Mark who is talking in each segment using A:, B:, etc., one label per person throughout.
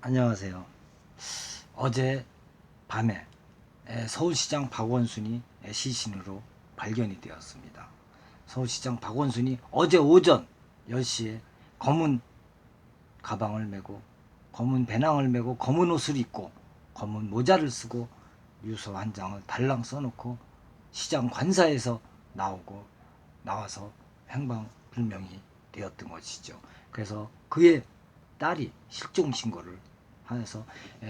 A: 안녕하세요. 어제 밤에 서울시장 박원순이 시신으로 발견이 되었습니다. 서울시장 박원순이 어제 오전 10시에 검은 가방을 메고 검은 배낭을 메고 검은 옷을 입고 검은 모자를 쓰고 유서 한 장을 달랑 써놓고 시장 관사에서 나와서 행방불명이 되었던 것이죠. 그래서 그의 딸이 실종 신고를 하여서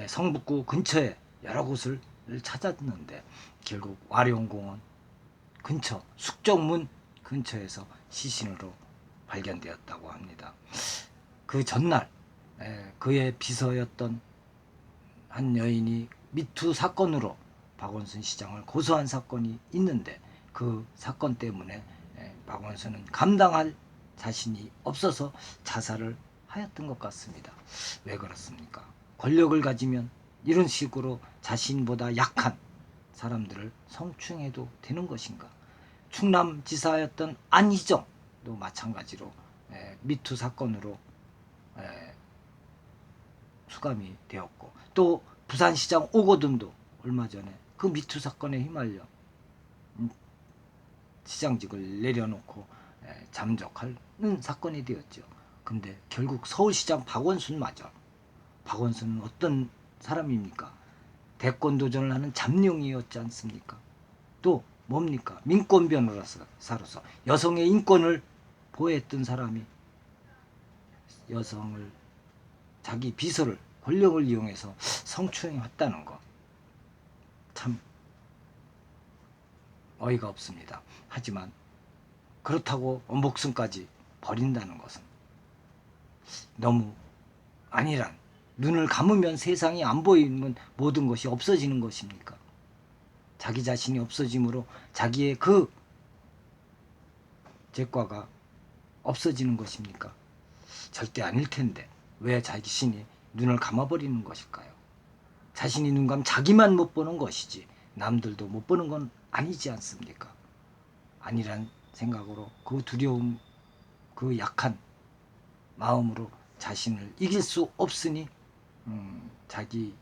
A: 성북구 근처에 여러 곳을 찾았는데 결국 와룡공원 근처 숙정문 근처에서 시신으로 발견되었다고 합니다. 그 전날 그의 비서였던 한 여인이 미투 사건으로 박원순 시장을 고소한 사건이 있는데 그 사건 때문에 박원순은 감당할 자신이 없어서 자살을 하였던 것 같습니다. 왜 그렇습니까? 권력을 가지면 이런 식으로 자신보다 약한 사람들을 성추행해도 되는 것인가? 충남지사였던 안희정도 마찬가지로 미투 사건으로 수감이 되었고, 또 부산시장 오거돈도 얼마 전에 그 미투 사건에 휘말려 시장직을 내려놓고 잠적하는 사건이 되었죠. 근데 결국 서울시장 박원순은 어떤 사람입니까? 대권 도전을 하는 잠룡이었지 않습니까? 또 뭡니까? 민권 변호사로서 여성의 인권을 보호했던 사람이 여성을 자기 비서를 권력을 이용해서 성추행했다는 거 참 어이가 없습니다. 하지만 그렇다고 목숨까지 버린다는 것은 너무 아니란, 눈을 감으면 세상이 안 보이면 모든 것이 없어지는 것입니까? 자기 자신이 없어짐으로 자기의 그 죄과가 없어지는 것입니까? 절대 아닐 텐데 왜 자신이 눈을 감아버리는 것일까요? 자신이 눈 감으면 자기만 못 보는 것이지 남들도 못 보는 건 아니지 않습니까? 아니란 생각으로 그 두려움, 그 약한 마음으로 자신을 이길 수 없으니 자기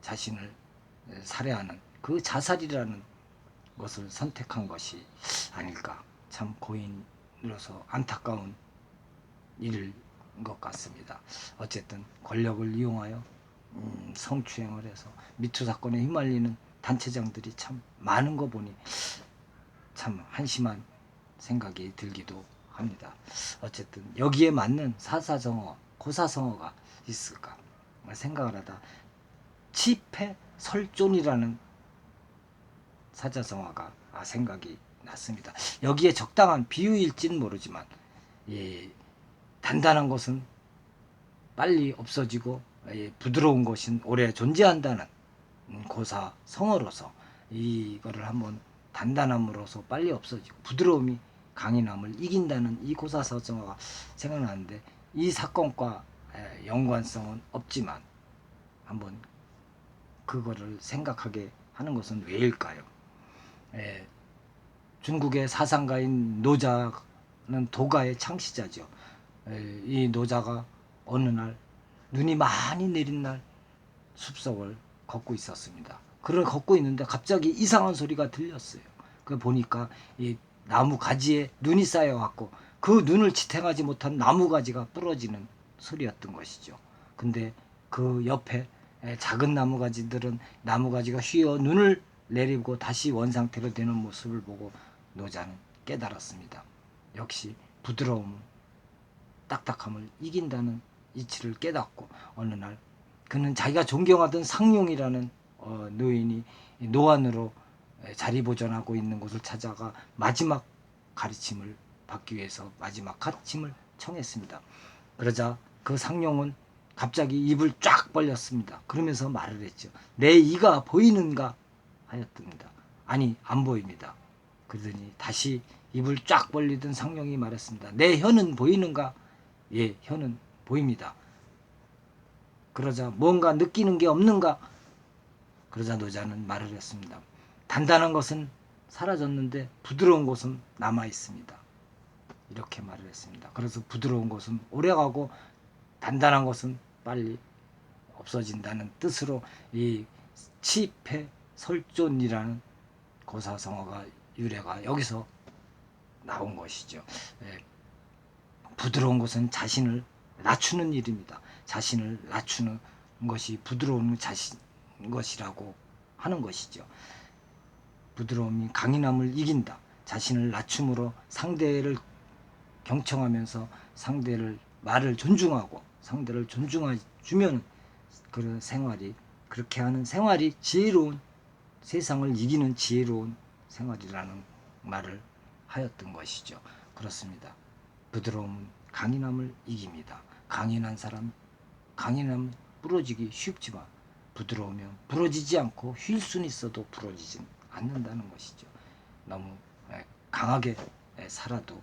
A: 자신을 살해하는 그 자살이라는 것을 선택한 것이 아닐까. 참 고인으로서 안타까운 일인 것 같습니다. 어쨌든 권력을 이용하여 성추행을 해서 미투 사건에 휘말리는 단체장들이 참 많은 거 보니 참 한심한 생각이 들기도 합니다. 어쨌든 여기에 맞는 사사성어, 고사성어가 있을까 생각을 하다 치패설존이라는 사자성어가 생각이 났습니다. 여기에 적당한 비유일지는 모르지만 단단한 것은 빨리 없어지고 부드러운 것은 오래 존재한다는 고사성어로서 이거를 한번 단단함으로써 빨리 없어지고 부드러움이 강인함을 이긴다는 이 고사성어가 생각나는데 이 사건과 연관성은 없지만 한번 그거를 생각하게 하는 것은 왜일까요? 중국의 사상가인 노자는 도가의 창시자죠. 이 노자가 어느 날 눈이 많이 내린 날 숲속을 걷고 있었습니다. 그를 걷고 있는데 갑자기 이상한 소리가 들렸어요. 그 보니까 이 나무 가지에 눈이 쌓여갖고 그 눈을 지탱하지 못한 나무 가지가 부러지는 소리였던 것이죠. 근데 그 옆에 작은 나무 가지들은 나무 가지가 휘어 눈을 내리고 다시 원상태로 되는 모습을 보고 노자는 깨달았습니다. 역시 부드러움, 딱딱함을 이긴다는 이치를 깨닫고 어느 날 그는 자기가 존경하던 상룡이라는 노인이 노안으로 자리 보존하고 있는 곳을 찾아가 마지막 가르침을 받기 위해서 마지막 가르침을 청했습니다. 그러자 그 상룡은 갑자기 입을 쫙 벌렸습니다. 그러면서 말을 했죠. 내 이가 보이는가 하였답니다. 아니, 안 보입니다. 그러더니 다시 입을 쫙 벌리던 상룡이 말했습니다. 내 혀는 보이는가? 예, 혀는 보입니다. 그러자 뭔가 느끼는 게 없는가? 그러자 노자는 말을 했습니다. 단단한 것은 사라졌는데 부드러운 것은 남아 있습니다. 이렇게 말을 했습니다. 그래서 부드러운 것은 오래가고 단단한 것은 빨리 없어진다는 뜻으로 이 치패설존이라는 고사성어가 유래가 여기서 나온 것이죠. 예, 부드러운 것은 자신을 낮추는 일입니다. 자신을 낮추는 것이 부드러운 것이라고 하는 것이죠. 부드러움이 강인함을 이긴다. 자신을 낮춤으로 상대를 경청하면서 상대를 말을 존중하고 상대를 존중해주면 그런 생활이 그렇게 하는 생활이 지혜로운 세상을 이기는 지혜로운 생활이라는 말을 하였던 것이죠. 그렇습니다. 부드러움은 강인함을 이깁니다. 강인함은 부러지기 쉽지만 부드러우면 부러지지 않고 휠 수는 있어도 부러지진 않는다는 것이죠. 너무 강하게 살아도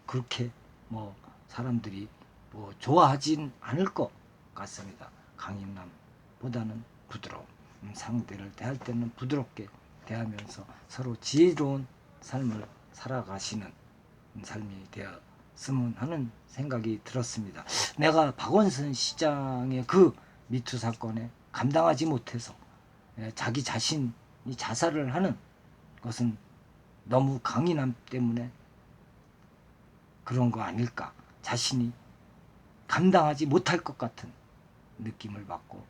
A: 그렇게 뭐 사람들이 뭐 좋아하진 않을 것 같습니다. 강인함보다는 부드러움. 상대를 대할 때는 부드럽게 대하면서 서로 지혜로운 삶을 살아가시는 삶이 되었으면 하는 생각이 들었습니다. 내가 박원순 시장의 그 미투 사건에 감당하지 못해서 자기 자신이 자살을 하는 것은 너무 강인함 때문에 그런 거 아닐까. 자신이 감당하지 못할 것 같은 느낌을 받고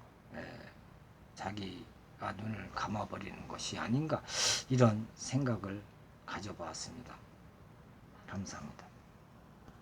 A: 자기가 눈을 감아버리는 것이 아닌가 이런 생각을 가져보았습니다. 감사합니다.